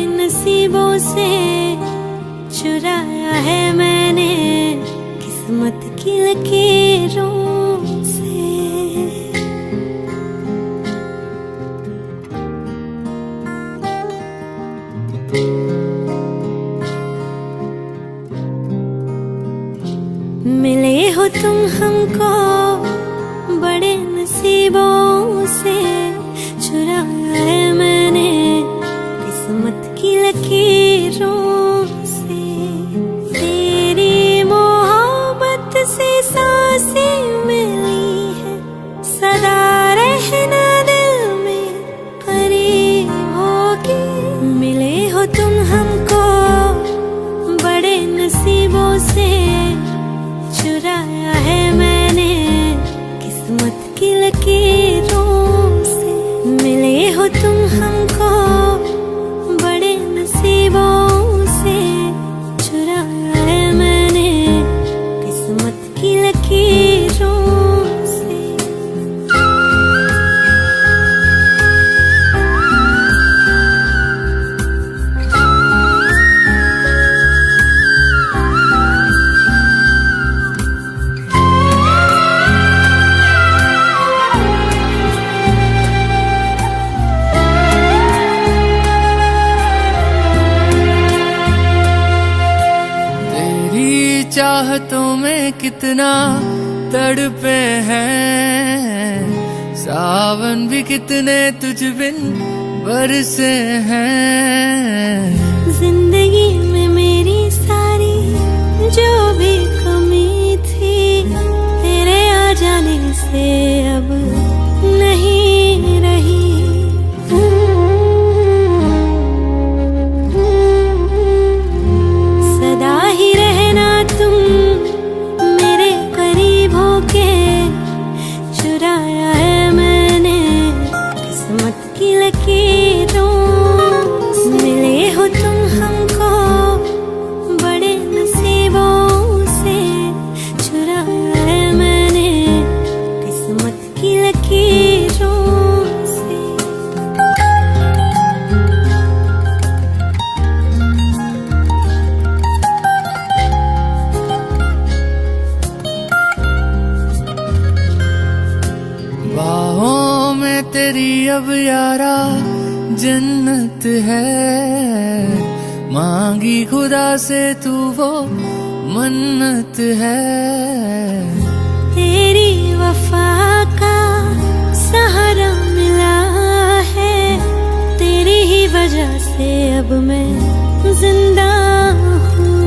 नसीबों से चुराया है मैंने किस्मत की लकीरों से। मिले हो तुम हमको बड़े नसीबों से, चुराया है मैंने किस्मत की लकीरों से। तेरी मोहब्बत से सांसें मिली है, सदा रहना दिल में करीब होगी। मिले हो तुम हमको बड़े नसीबों से, चुराया है मैंने किस्मत की लकीरों से। मिले हो तुम हमको बड़े नसीबों से, चुराया है मैंने किस्मत की लकीरों से। चाहतों में कितना तड़पे हैं, सावन भी कितने तुझ बिन बरसे हैं। जिंदगी में मेरी सारी जो भी कमी थी, तेरे आ जाने से अब नहीं रही। सदा ही रहना तुम मेरे करीब होके, चुराया है मैंने किस्मत की लकीरों से। मिले हो तुम हमको बड़े नसीबों से, चुराया है मैंने किस्मत की लकीरों से। बाहों में तेरी अब यारा जन्नत है, मांगी खुदा से तू वो मन्नत है। तेरी वफा का सहारा मिला है, तेरी ही वजह से अब मैं जिंदा हूँ।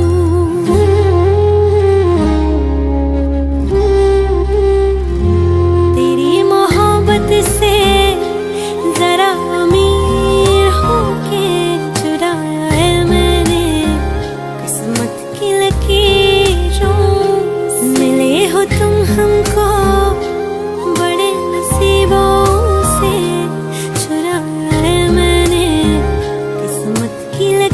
तेरी मोहब्बत से जरा अमीर होके, चुराया है मैंने किस्मत की लकीरों से। मिले हो तुम हमको बड़े नसीबों से, चुराया है मैंने किस्मत की लकीरों